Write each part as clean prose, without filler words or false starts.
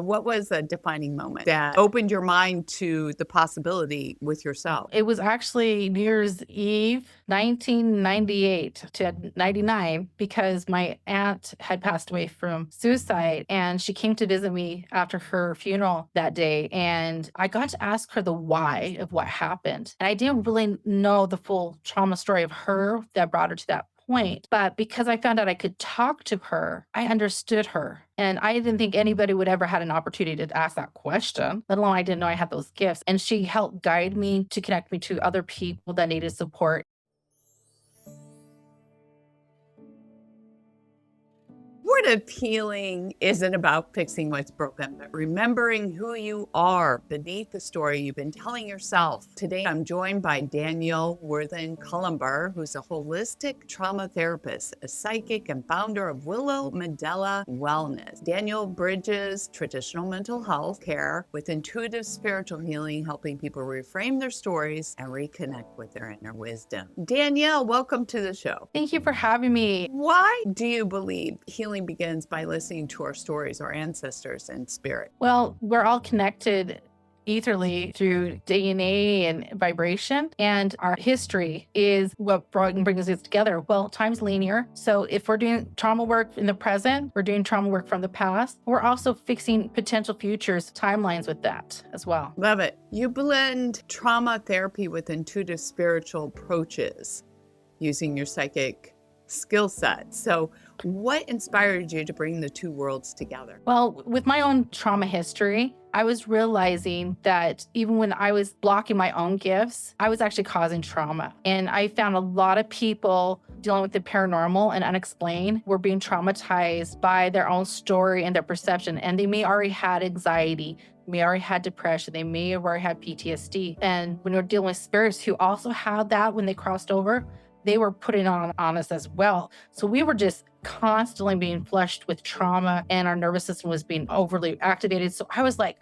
What was a defining moment that opened your mind to the possibility with yourself? It was actually New Year's Eve, 1998 to 99, because my aunt had passed away from suicide and she came to visit me after her funeral that day. And I got to ask her the why of what happened. And I didn't really know the full trauma story of her that brought her to that point. But because I found out I could talk to her, I understood her. And I didn't think anybody would ever had an opportunity to ask that question, let alone I didn't know I had those gifts. And she helped guide me to connect me to other people that needed support. Supportive healing isn't about fixing what's broken, but remembering who you are beneath the story you've been telling yourself. Today, I'm joined by Danniel Worthen Cullumber, who's a holistic trauma therapist, a psychic, and founder of Wellness. Danielle bridges traditional mental health care with intuitive spiritual healing, helping people reframe their stories and reconnect with their inner wisdom. Danielle, welcome to the show. Thank you for having me. Why do you believe healing begins by listening to our stories, our ancestors, and spirit? Well, we're all connected etherly through DNA and vibration, and our history is what brings us together. Well, time's linear. So if we're doing trauma work in the present, we're doing trauma work from the past. We're also fixing potential futures timelines with that as well. Love it. You blend trauma therapy with intuitive spiritual approaches using your psychic skill set. So what inspired you to bring the two worlds together? Well, with my own trauma history, I was realizing that even when I was blocking my own gifts, I was actually causing trauma. And I found a lot of people dealing with the paranormal and unexplained were being traumatized by their own story and their perception. And they may already had anxiety, may already had depression, they may have already had PTSD. And when you're dealing with spirits who also had that when they crossed over, they were putting on us as well. So we were just constantly being flushed with trauma and our nervous system was being overly activated. So I was like,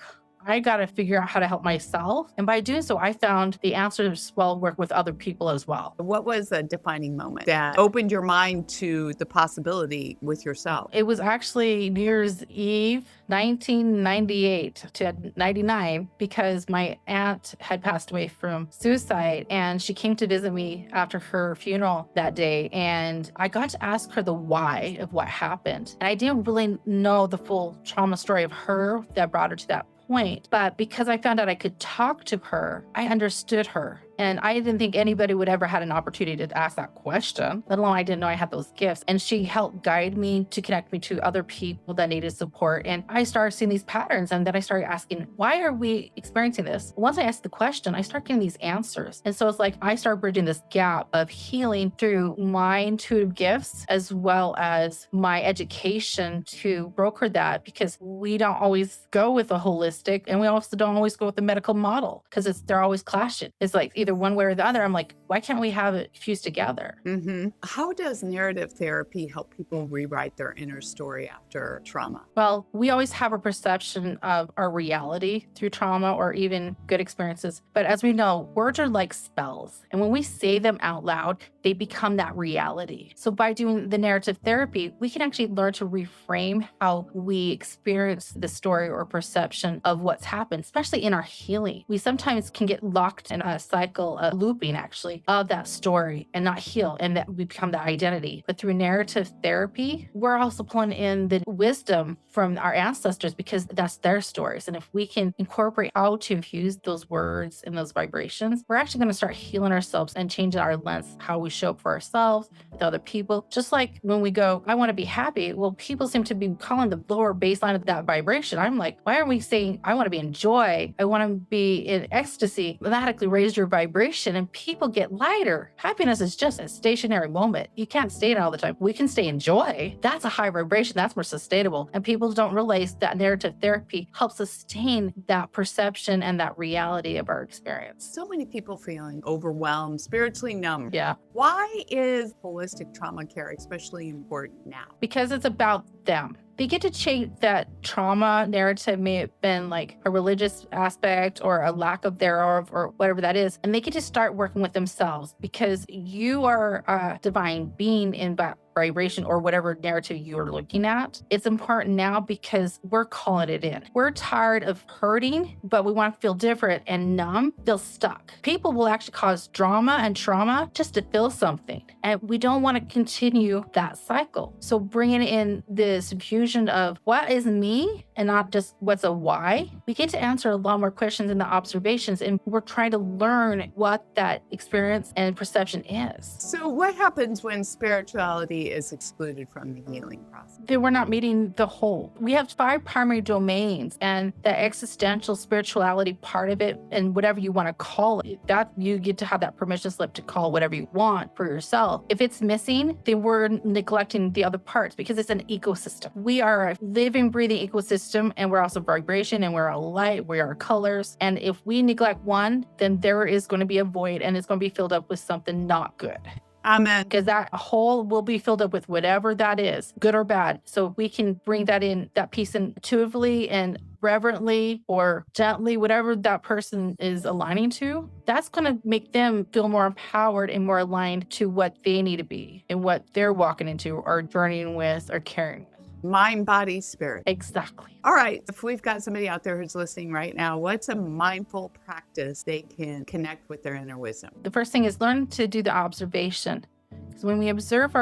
I got to figure out how to help myself. And by doing so, I found the answers work with other people as well. What was a defining moment that opened your mind to the possibility with yourself? It was actually New Year's Eve, 1998 to 99, because my aunt had passed away from suicide and she came to visit me after her funeral that day. And I got to ask her the why of what happened. And I didn't really know the full trauma story of her that brought her to that point. But because I found out I could talk to her, I understood her. And I didn't think anybody would ever had an opportunity to ask that question, let alone I didn't know I had those gifts. And she helped guide me to connect me to other people that needed support. And I started seeing these patterns. And then I started asking, why are we experiencing this? Once I asked the question, I started getting these answers. And so it's like I started bridging this gap of healing through my intuitive gifts as well as my education to broker that, because we don't always go with a holistic and we also don't always go with the medical model because they're always clashing. It's like either one way or the other. I'm like, why can't we have it fused together? Mm-hmm. How does narrative therapy help people rewrite their inner story after trauma? Well, we always have a perception of our reality through trauma or even good experiences. But as we know, words are like spells. And when we say them out loud, they become that reality. So by doing the narrative therapy, we can actually learn to reframe how we experience the story or perception of what's happened, especially in our healing. We sometimes can get locked in a cycle of looping actually of that story and not heal, and that we become that identity. But through narrative therapy, we're also pulling in the wisdom from our ancestors because that's their stories. And if we can incorporate how to infuse those words and those vibrations, we're actually going to start healing ourselves and changing our lens, how we show up for ourselves, with other people. Just like when we go, I want to be happy. Well, people seem to be calling the lower baseline of that vibration. I'm like, why are we saying, I want to be in joy? I want to be in ecstasy. Automatically raise your vibration and people get lighter. Happiness is just a stationary moment. You can't stay in it all the time. We can stay in joy. That's a high vibration. That's more sustainable. And people don't realize that narrative therapy helps sustain that perception and that reality of our experience. So many people feeling overwhelmed, spiritually numb. Yeah. Why is holistic trauma care especially important now? Because it's about them. They get to change that trauma narrative, may have been like a religious aspect or a lack of thereof or whatever that is. And they get to start working with themselves because you are a divine being in vibration or whatever narrative you're looking at. It's important now because we're calling it in. We're tired of hurting, but we want to feel different and numb, feel stuck. People will actually cause drama and trauma just to feel something. And we don't want to continue that cycle. So bringing in this infusion of what is me and not just what's a why, we get to answer a lot more questions in the observations, and we're trying to learn what that experience and perception is. So what happens when spirituality is excluded from the healing process? Then we're not meeting the whole. We have 5 primary domains, and the existential spirituality part of it, and whatever you want to call it, that you get to have that permission slip to call whatever you want for yourself. If it's missing, then we're neglecting the other parts because it's an ecosystem. We are a living, breathing ecosystem, and we're also vibration, and we're a light, we are colors. And if we neglect one, then there is going to be a void, and it's going to be filled up with something not good. Amen. Because that hole will be filled up with whatever that is, good or bad. So we can bring that in, that piece intuitively and reverently or gently, whatever that person is aligning to, that's going to make them feel more empowered and more aligned to what they need to be and what they're walking into or journeying with or carrying with. Mind, body, spirit. Exactly. All right. If we've got somebody out there who's listening right now, what's a mindful practice they can connect with their inner wisdom? The first thing is learn to do the observation. Because when we observe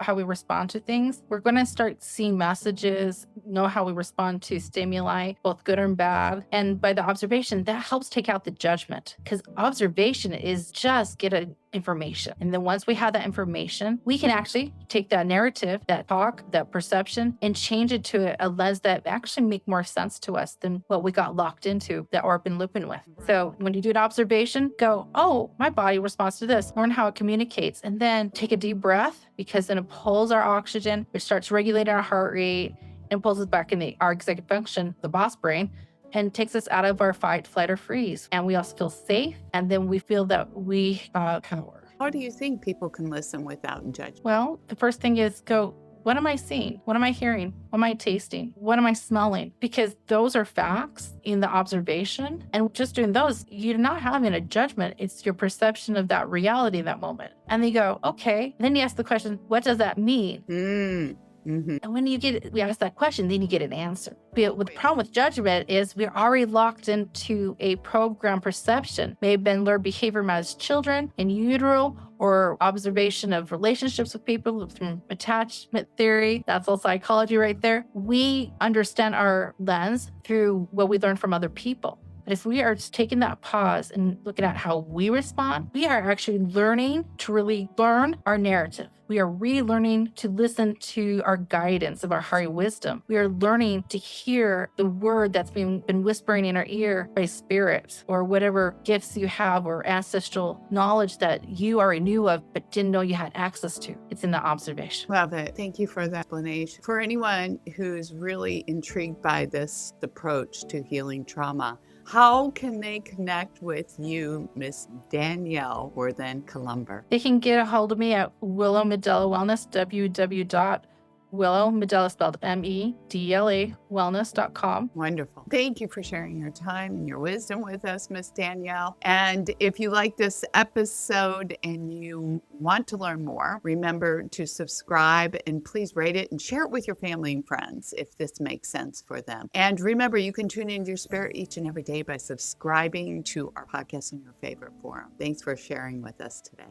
how we respond to things, we're going to start seeing messages, know how we respond to stimuli, both good and bad. And by the observation, that helps take out the judgment, because observation is just get information. And then once we have that information, we can actually take that narrative, that talk, that perception, and change it to a lens that actually make more sense to us than what we got locked into that or been looping with. So when you do an observation, go, oh, my body responds to this, learn how it communicates, and then take a deep breath, because then it pulls our oxygen, it starts regulating our heart rate, and pulls us back in our executive function, the boss brain, and takes us out of our fight, flight, or freeze. And we also feel safe. And then we feel that we have power. How do you think people can listen without judgment? Well, the first thing is go, what am I seeing? What am I hearing? What am I tasting? What am I smelling? Because those are facts in the observation. And just doing those, you're not having a judgment. It's your perception of that reality in that moment. And they go, okay. And then you ask the question, what does that mean? Mm-hmm. And when we ask that question, then you get an answer. But the problem with judgment is we're already locked into a program perception, may have been learned behavior as children, in utero, or observation of relationships with people from attachment theory. That's all psychology right there. We understand our lens through what we learn from other people. But if we are just taking that pause and looking at how we respond, we are actually learning to really learn our narrative. We are relearning to listen to our guidance of our higher wisdom. We are learning to hear the word that's been whispering in our ear by spirit, or whatever gifts you have, or ancestral knowledge that you already knew of but didn't know you had access to. It's in the observation. Love it. Thank you for that explanation. For anyone who's really intrigued by this approach to healing trauma, how can they connect with you, Miss Danniel Worthen Cullumber? They can get a hold of me at Willow Medela Wellness, www.willow, Medela spelled MEDLA, wellness.com. Wonderful. Thank you for sharing your time and your wisdom with us, Miss Danielle. And if you like this episode and you want to learn more, remember to subscribe and please rate it and share it with your family and friends if this makes sense for them. And remember, you can tune into your spirit each and every day by subscribing to our podcast in your favorite forum. Thanks for sharing with us today.